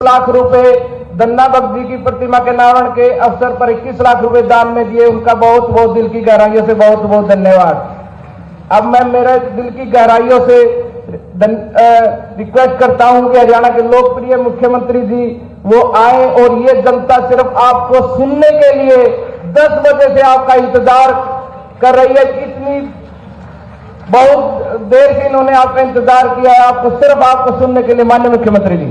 लाख रुपए दन्ना बख्श जी की प्रतिमा के नावरण के अवसर पर 21 लाख रुपए दान में दिए। उनका बहुत बहुत दिल की गहराइयों से बहुत बहुत धन्यवाद। अब मैं मेरे दिल की गहराइयों से रिक्वेस्ट करता हूं कि हरियाणा के लोकप्रिय मुख्यमंत्री जी वो आए और ये जनता सिर्फ आपको सुनने के लिए 10 बजे से आपका इंतजार कर रही है। इतनी बहुत देर से इन्होंने आपका इंतजार किया है, आपको सिर्फ आपको सुनने के लिए। माननीय मुख्यमंत्री जी,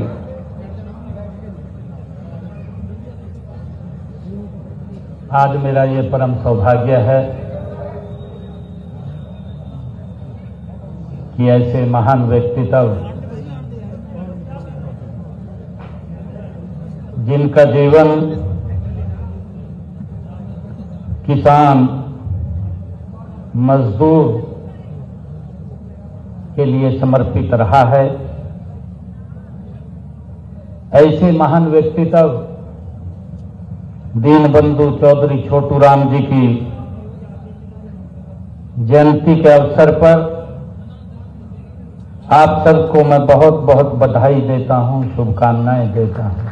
आज मेरा ये परम सौभाग्य है कि ऐसे महान व्यक्तित्व जिनका जीवन किसान मजदूर के लिए समर्पित रहा है, ऐसे महान व्यक्तित्व दीनबंधु चौधरी छोटू राम जी की जयंती के अवसर पर आप सबको मैं बहुत बहुत बधाई देता हूं, शुभकामनाएं देता हूं।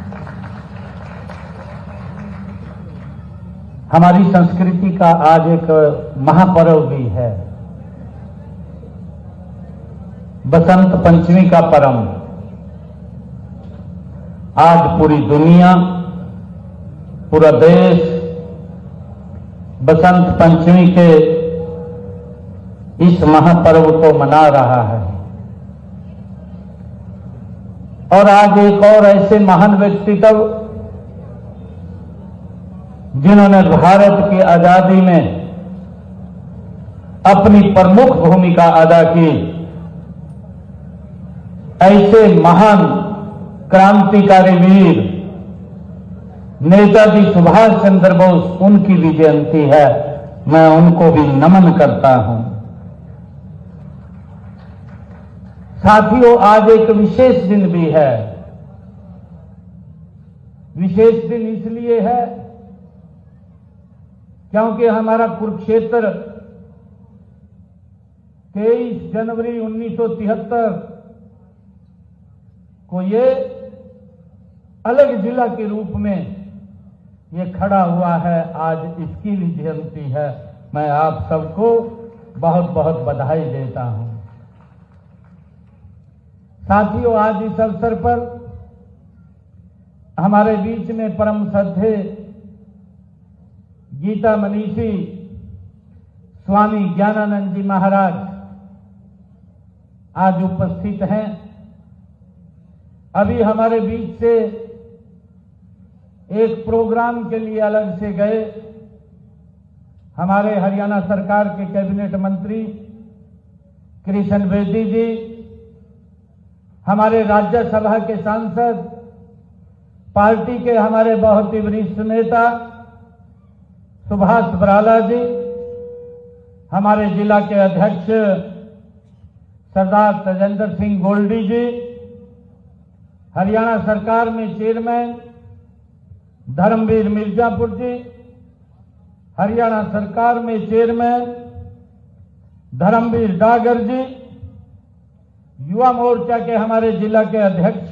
हमारी संस्कृति का आज एक महापर्व भी है, बसंत पंचमी का पर्व। आज पूरी दुनिया, पूरा देश बसंत पंचमी के इस महापर्व को मना रहा है। और आज एक और ऐसे महान व्यक्तित्व जिन्होंने भारत की आजादी में अपनी प्रमुख भूमिका अदा की, ऐसे महान क्रांतिकारी वीर नेताजी सुभाष चंद्र बोस, उनकी भी जयंती है। मैं उनको भी नमन करता हूं। साथियों, आज एक विशेष दिन भी है। विशेष दिन इसलिए है क्योंकि हमारा कुरुक्षेत्र 23 जनवरी 1973 को ये अलग जिला के रूप में ये खड़ा हुआ है। आज इसकी भी जयंती है। मैं आप सबको बहुत बहुत बधाई देता हूं। साथियों, आज इस अवसर पर हमारे बीच में परम श्रद्धेय गीता मनीषी स्वामी ज्ञानानंद जी महाराज आज उपस्थित हैं। अभी हमारे बीच से एक प्रोग्राम के लिए अलग से गए हमारे हरियाणा सरकार के कैबिनेट मंत्री कृष्ण बेदी जी, हमारे राज्यसभा के सांसद, पार्टी के हमारे बहुत ही वरिष्ठ नेता सुभाष बराला जी, हमारे जिला के अध्यक्ष सरदार तजेंद्र सिंह गोल्डी जी, हरियाणा सरकार में चेयरमैन धर्मवीर मिर्जापुर जी, हरियाणा सरकार में चेयरमैन धर्मवीर डागर जी, युवा मोर्चा के हमारे जिला के अध्यक्ष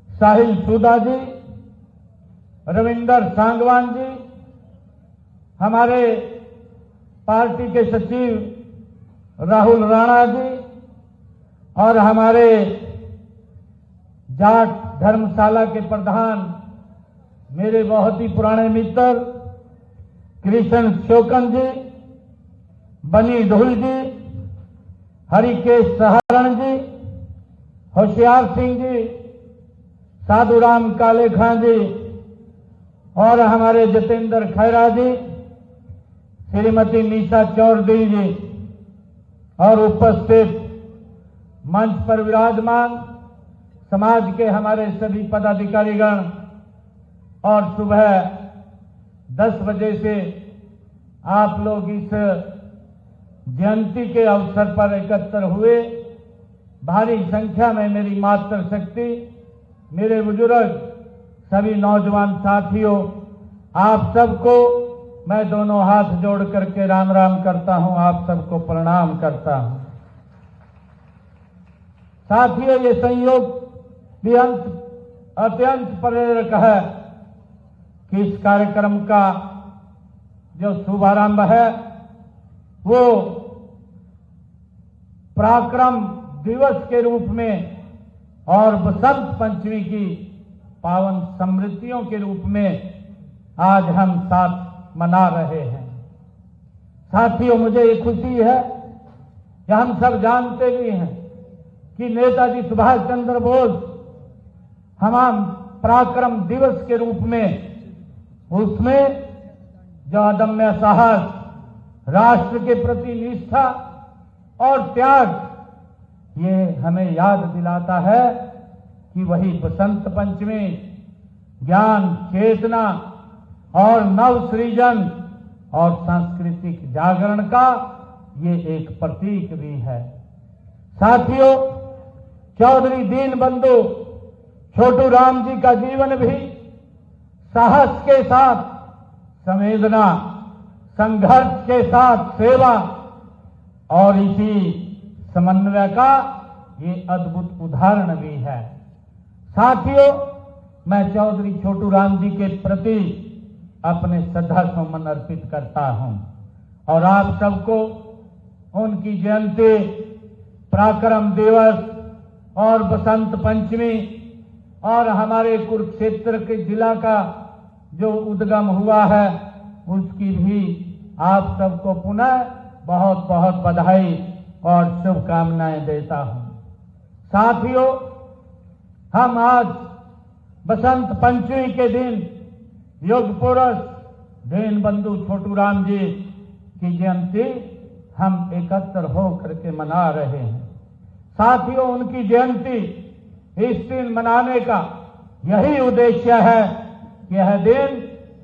साहिल सूदा जी, रविंदर सांगवान जी, हमारे पार्टी के सचिव राहुल राणा जी, और हमारे जाट धर्मशाला के प्रधान मेरे बहुत ही पुराने मित्र कृष्ण शोकन जी, बनी ढुल जी, हरिकेश सहारण जी, होशियार सिंह जी, साधुराम काले खां जी, और हमारे जितेंद्र खैरा जी, श्रीमती निशा चौधरी जी, और उपस्थित मंच पर विराजमान समाज के हमारे सभी पदाधिकारीगण। और सुबह 10 बजे से आप लोग इस जयंती के अवसर पर एकत्र हुए। भारी संख्या में मेरी मातृशक्ति, मेरे बुजुर्ग, सभी नौजवान साथियों, आप सबको मैं दोनों हाथ जोड़ करके राम राम करता हूं, आप सबको प्रणाम करता हूं। साथियों, ये संयोग भी अंत अत्यंत प्रेरक है कि इस कार्यक्रम का जो शुभारंभ है वो पराक्रम दिवस के रूप में और बसंत पंचमी की पावन स्मृतियों के रूप में आज हम साथ मना रहे हैं। साथियों, मुझे ये खुशी है कि हम सब जानते भी हैं कि नेताजी सुभाष चंद्र बोस हम पराक्रम दिवस के रूप में उसमें जो अदम्य साहस, राष्ट्र के प्रति निष्ठा और त्याग, ये हमें याद दिलाता है कि वही बसंत पंचमी ज्ञान, चेतना और नव सृजन और सांस्कृतिक जागरण का ये एक प्रतीक भी है। साथियों, चौधरी दीनबंधु छोटू राम जी का जीवन भी साहस के साथ संवेदना, संघर्ष के साथ सेवा और इसी समन्वय का ये अद्भुत उदाहरण भी है। साथियों, मैं चौधरी छोटू राम जी के प्रति अपने श्रद्धा सुमन अर्पित करता हूं और आप सबको उनकी जयंती, पराक्रम दिवस और बसंत पंचमी और हमारे कुरुक्षेत्र के जिला का जो उद्गम हुआ है उसकी भी आप सबको पुनः बहुत बहुत बधाई और शुभकामनाएं देता हूं। साथियों, हम आज बसंत पंचमी के दिन युग पुरुष दीनबंधु छोटू राम जी की जयंती हम एकत्र होकर के मना रहे हैं। साथियों, उनकी जयंती इस दिन मनाने का यही उद्देश्य है कि यह दिन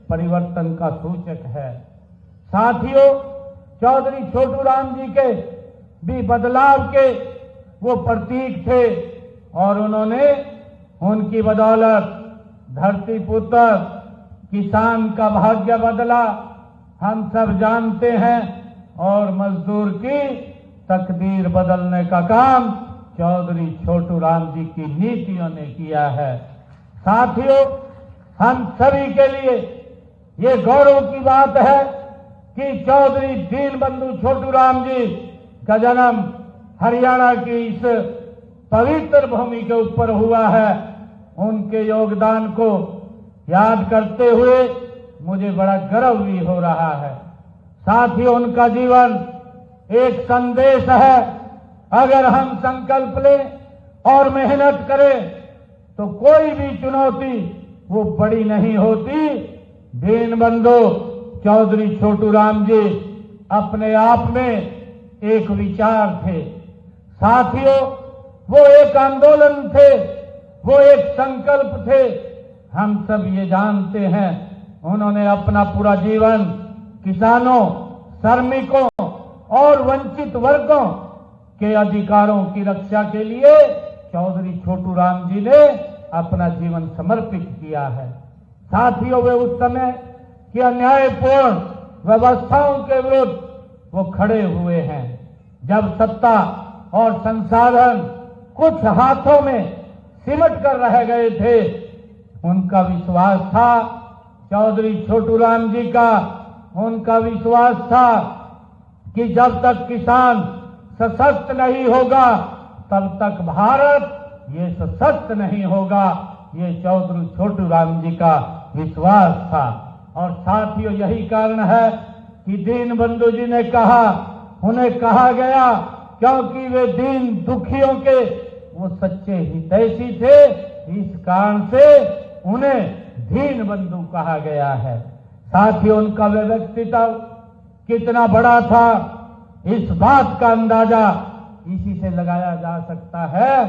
परिवर्तन का सूचक है। साथियों, चौधरी छोटू राम जी के भी बदलाव के वो प्रतीक थे और उन्होंने उनकी बदौलत धरती पुत्र किसान का भाग्य बदला, हम सब जानते हैं, और मजदूर की तकदीर बदलने का काम चौधरी छोटू राम जी की नीतियों ने किया है। साथियों, हम सभी के लिए ये गौरव की बात है कि चौधरी दीनबंधु छोटू राम जी का जन्म हरियाणा की इस पवित्र भूमि के ऊपर हुआ है। उनके योगदान को याद करते हुए मुझे बड़ा गर्व भी हो रहा है। साथियों, उनका जीवन एक संदेश है। अगर हम संकल्प लें और मेहनत करें तो कोई भी चुनौती वो बड़ी नहीं होती। दीनबंधु चौधरी छोटू राम जी अपने आप में एक विचार थे। साथियों, वो एक आंदोलन थे, वो एक संकल्प थे। हम सब ये जानते हैं, उन्होंने अपना पूरा जीवन किसानों, श्रमिकों और वंचित वर्गों के अधिकारों की रक्षा के लिए चौधरी छोटू राम जी ने अपना जीवन समर्पित किया है। साथियों, वे उस समय की अन्यायपूर्ण व्यवस्थाओं के विरुद्ध वो खड़े हुए हैं। जब सत्ता और संसाधन कुछ हाथों में सिमट कर रह गए थे, उनका विश्वास था, चौधरी छोटू राम जी का उनका विश्वास था कि जब तक किसान सशक्त नहीं होगा तब तक भारत ये सशक्त नहीं होगा। ये चौधरी छोटू राम जी का विश्वास था। और साथियों, यही कारण है कि दीनबंधु जी ने कहा, उन्हें कहा गया क्योंकि वे दीन दुखियों के वो सच्चे हितैषी थे, इस कारण से उन्हें दीनबंधु कहा गया है। साथियों, उनका व्यक्तित्व कितना बड़ा था, इस बात का अंदाजा इसी से लगाया जा सकता है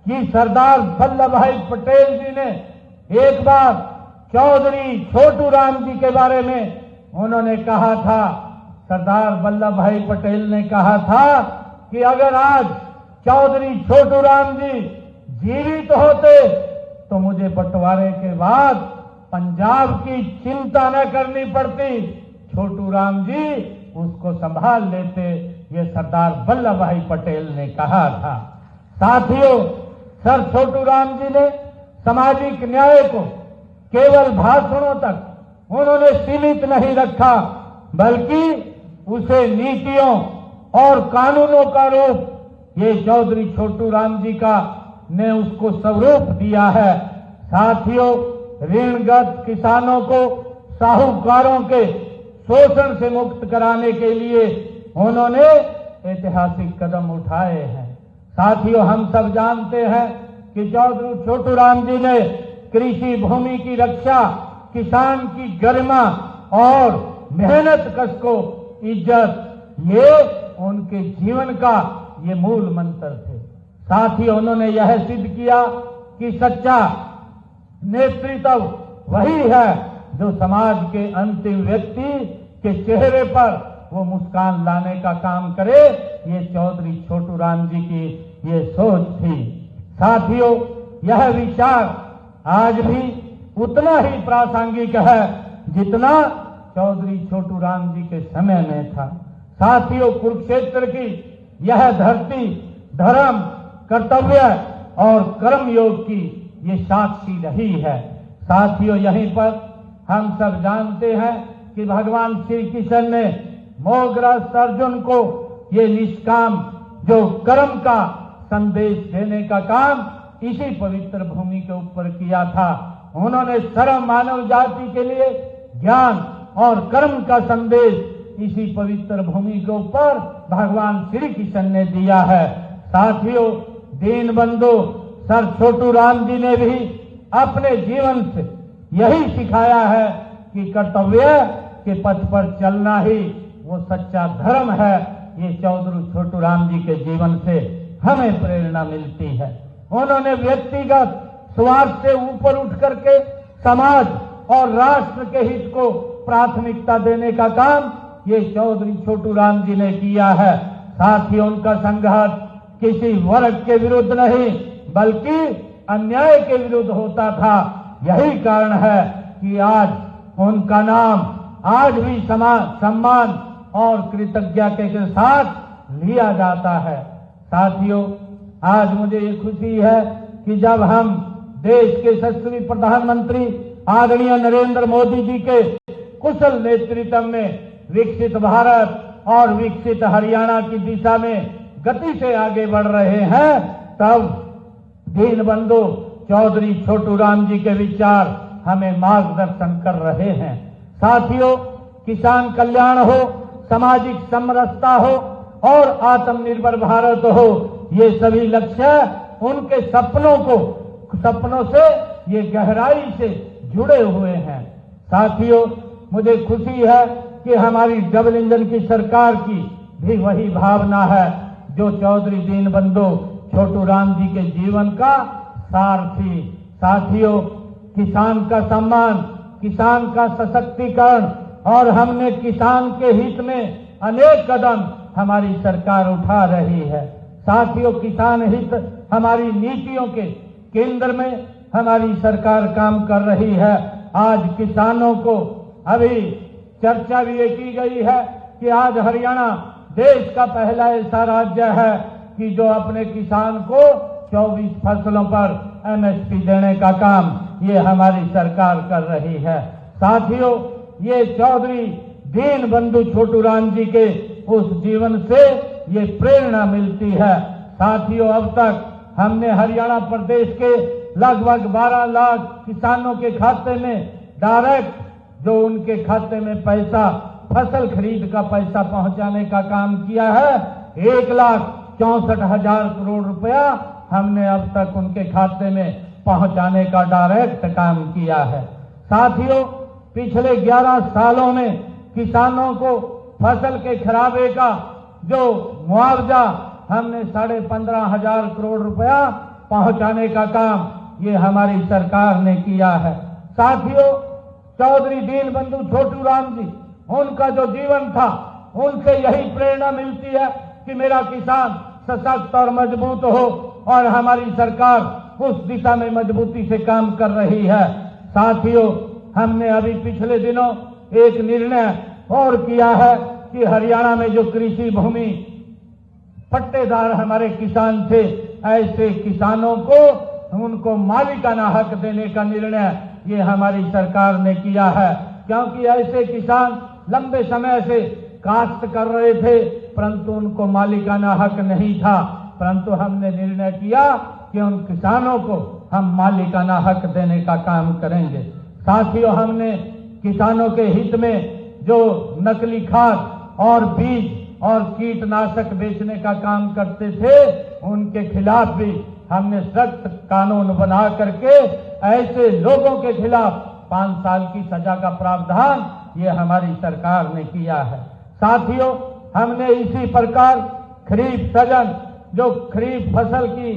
कि सरदार वल्लभ भाई पटेल जी ने एक बार चौधरी छोटू राम जी के बारे में उन्होंने कहा था, सरदार वल्लभ भाई पटेल ने कहा था कि अगर आज चौधरी छोटू राम जी जीवित होते तो मुझे बंटवारे के बाद पंजाब की चिंता न करनी पड़ती, छोटू राम जी उसको संभाल लेते, ये सरदार वल्लभ भाई पटेल ने कहा था। साथियों, सर छोटू राम जी ने सामाजिक न्याय को केवल भाषणों तक उन्होंने सीमित नहीं रखा, बल्कि उसे नीतियों और कानूनों का रूप ये चौधरी छोटू राम जी का ने उसको स्वरूप दिया है। साथियों, ऋणग्रस्त किसानों को साहूकारों के शोषण से मुक्त कराने के लिए उन्होंने ऐतिहासिक कदम उठाए हैं। साथियों, हम सब जानते हैं कि चौधरी छोटू राम जी ने कृषि भूमि की रक्षा, किसान की गरिमा और मेहनत कश को इज्जत, ये उनके जीवन का ये मूल मंत्र थे। साथियों, उन्होंने यह सिद्ध किया कि सच्चा नेतृत्व वही है जो समाज के अंतिम व्यक्ति के चेहरे पर वो मुस्कान लाने का काम करे। ये चौधरी छोटू राम जी की ये सोच थी। साथियों, यह विचार आज भी उतना ही प्रासंगिक है जितना चौधरी छोटू राम जी के समय में था। साथियों, कुरुक्षेत्र की यह धरती धर्म, कर्तव्य और कर्म योग की ये साक्षी रही है। साथियों, यहीं पर हम सब जानते हैं कि भगवान श्री कृष्ण ने मोहग्रस्त अर्जुन को ये निष्काम जो कर्म का संदेश देने का काम इसी पवित्र भूमि के ऊपर किया था। उन्होंने सर्व मानव जाति के लिए ज्ञान और कर्म का संदेश इसी पवित्र भूमि के ऊपर भगवान श्री कृष्ण ने दिया है। साथियों, दीन बंधु सर छोटू राम जी ने भी अपने जीवन से यही सिखाया है कि कर्तव्य के पथ पर चलना ही वो सच्चा धर्म है। ये चौधरी छोटू राम जी के जीवन से हमें प्रेरणा मिलती है। उन्होंने व्यक्तिगत स्वार्थ से ऊपर उठ करके समाज और राष्ट्र के हित को प्राथमिकता देने का काम ये चौधरी छोटू राम जी ने किया है। साथ ही उनका संघर्ष किसी वर्ग के विरुद्ध नहीं बल्कि अन्याय के विरुद्ध होता था। यही कारण है कि आज उनका नाम आज भी सम्मान और कृतज्ञता के साथ लिया जाता है। साथियों, आज मुझे ये खुशी है कि जब हम देश के यशस्वी प्रधानमंत्री आदरणीय नरेंद्र मोदी जी के कुशल नेतृत्व में विकसित भारत और विकसित हरियाणा की दिशा में गति से आगे बढ़ रहे हैं, तब दीन बंधु चौधरी छोटू राम जी के विचार हमें मार्गदर्शन कर रहे हैं। साथियों, किसान कल्याण हो, सामाजिक समरसता हो और आत्मनिर्भर भारत हो, ये सभी लक्ष्य उनके सपनों से ये गहराई से जुड़े हुए हैं। साथियों, मुझे खुशी है कि हमारी डबल इंजन की सरकार की भी वही भावना है जो चौधरी दीन बंधु छोटू राम जी के जीवन का सार थी। साथियों, किसान का सम्मान, किसान का सशक्तिकरण और हमने किसान के हित में अनेक कदम हमारी सरकार उठा रही है। साथियों, किसान हित हमारी नीतियों के केंद्र में हमारी सरकार काम कर रही है। आज किसानों को अभी चर्चा भी ये की गई है कि आज हरियाणा देश का पहला ऐसा राज्य है कि जो अपने किसान को 24 फसलों पर एमएसपी देने का काम ये हमारी सरकार कर रही है। साथियों, ये चौधरी दीन बंधु छोटू राम जी के उस जीवन से ये प्रेरणा मिलती है। साथियों, अब तक हमने हरियाणा प्रदेश के लगभग 12 लाख किसानों के खाते में डायरेक्ट जो उनके खाते में पैसा फसल खरीद का पैसा पहुंचाने का काम किया है। 1,64,000 करोड़ रुपया हमने अब तक उनके खाते में पहुंचाने का डायरेक्ट काम किया है। साथियों, पिछले 11 सालों में किसानों को फसल के खराबे का जो मुआवजा हमने 15,500 करोड़ रुपया पहुंचाने का काम ये हमारी सरकार ने किया है। साथियों, चौधरी दीन बंधु छोटू राम जी उनका जो जीवन था उनसे यही प्रेरणा मिलती है कि मेरा किसान सशक्त और मजबूत हो और हमारी सरकार उस दिशा में मजबूती से काम कर रही है। साथियों, हमने अभी पिछले दिनों एक निर्णय और किया है कि हरियाणा में जो कृषि भूमि पट्टेदार हमारे किसान थे ऐसे किसानों को उनको मालिकाना हक देने का निर्णय ये हमारी सरकार ने किया है, क्योंकि ऐसे किसान लंबे समय से काश्त कर रहे थे परंतु उनको मालिकाना हक नहीं था, परंतु हमने निर्णय किया कि उन किसानों को हम मालिकाना हक देने का काम करेंगे। साथियों, हमने किसानों के हित में जो नकली खाद और बीज और कीटनाशक बेचने का काम करते थे उनके खिलाफ भी हमने सख्त कानून बना करके ऐसे लोगों के खिलाफ 5 साल की सजा का प्रावधान ये हमारी सरकार ने किया है। साथियों, हमने इसी प्रकार खरीफ सजन जो खरीफ फसल की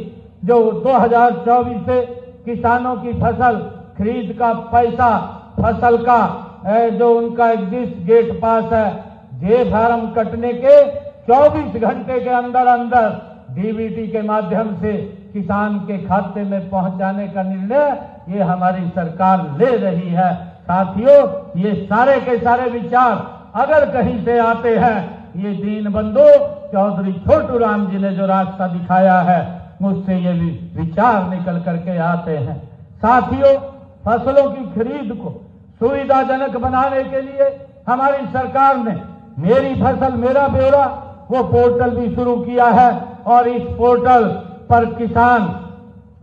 जो 2024 से किसानों की फसल खरीद का पैसा फसल का जो उनका एग्जिस्ट गेट पास है जे फार्म कटने के 24 घंटे के अंदर अंदर डीबीटी के माध्यम से किसान के खाते में पहुंचाने का निर्णय ये हमारी सरकार ले रही है। साथियों, ये सारे के सारे विचार अगर कहीं से आते हैं ये दीनबंधु चौधरी छोटू राम जी ने जो रास्ता दिखाया है मुझसे ये भी विचार निकल करके आते हैं। साथियों, फसलों की खरीद को सुविधाजनक बनाने के लिए हमारी सरकार ने मेरी फसल मेरा ब्यौरा वो पोर्टल भी शुरू किया है और इस पोर्टल पर किसान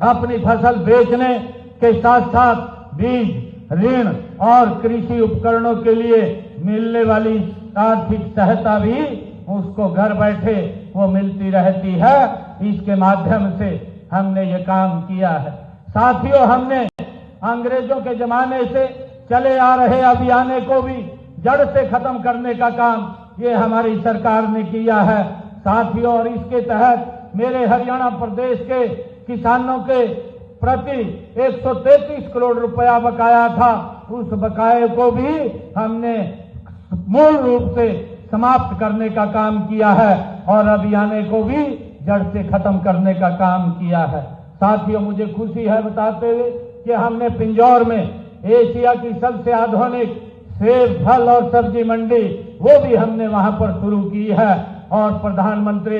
अपनी फसल बेचने के साथ साथ बीज, ऋण और कृषि उपकरणों के लिए मिलने वाली आर्थिक सहायता भी उसको घर बैठे वो मिलती रहती है। इसके माध्यम से हमने ये काम किया है। साथियों, हमने अंग्रेजों के जमाने से चले आ रहे अभियान को भी जड़ से खत्म करने का काम ये हमारी सरकार ने किया है। साथियों, और इसके तहत मेरे हरियाणा प्रदेश के किसानों के प्रति 133 करोड़ रुपया बकाया था, उस बकाये को भी हमने मूल रूप से समाप्त करने का काम किया है और अभियान को भी जड़ से खत्म करने का काम किया है। साथियों, मुझे खुशी है बताते हुए कि हमने पिंजौर में एशिया की सबसे आधुनिक सेब, फल और सब्जी मंडी वो भी हमने वहां पर शुरू की है और प्रधानमंत्री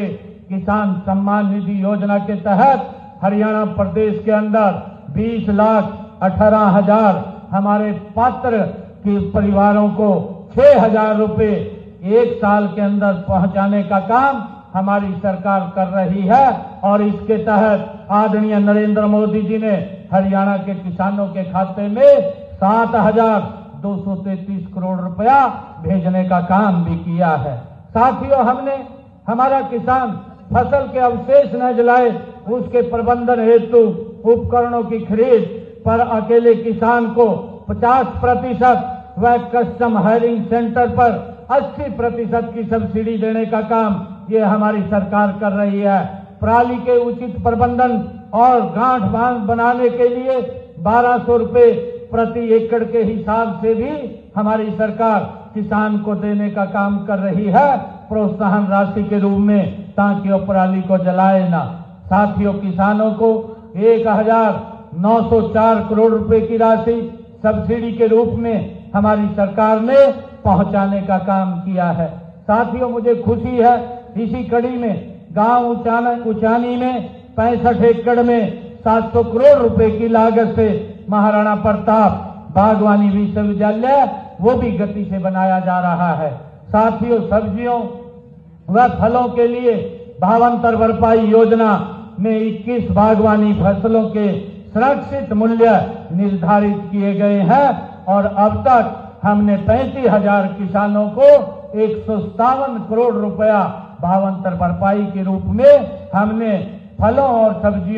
किसान सम्मान निधि योजना के तहत हरियाणा प्रदेश के अंदर 20,18,000 हमारे पात्र के परिवारों को 6,000 रुपए 1 साल के अंदर पहुंचाने का काम हमारी सरकार कर रही है और इसके तहत आदरणीय नरेंद्र मोदी जी ने हरियाणा के किसानों के खाते में 7,233 करोड़ रुपया भेजने का काम भी किया है। साथियों, हमने हमारा किसान फसल के अवशेष न जलाए उसके प्रबंधन हेतु उपकरणों की खरीद पर अकेले किसान को 50% व कस्टम हायरिंग सेंटर पर 80% की सब्सिडी देने का काम ये हमारी सरकार कर रही है। पराली के उचित प्रबंधन और गांठ बांध बनाने के लिए 1,200 रुपए प्रति एकड़ के हिसाब से भी हमारी सरकार किसान को देने का काम कर रही है प्रोत्साहन राशि के रूप में, ताकि वो पराली को जलाए ना। साथियों, किसानों को 1,904 करोड़ रुपए की राशि सब्सिडी के रूप में हमारी सरकार ने पहुंचाने का काम किया है। साथियों, मुझे खुशी है इसी कड़ी में गांव उचानी में 65 एकड़ में 700 करोड़ रुपए की लागत से महाराणा प्रताप बागवानी विश्वविद्यालय वो भी गति से बनाया जा रहा है। साथियों, सब्जियों व फलों के लिए भावांतर भरपाई योजना में 21 बागवानी फसलों के सुरक्षित मूल्य निर्धारित किए गए हैं और अब तक हमने 35,000 किसानों को 157 करोड़ रुपया भावांतर भरपाई के रूप में हमने फलों और सब्जियों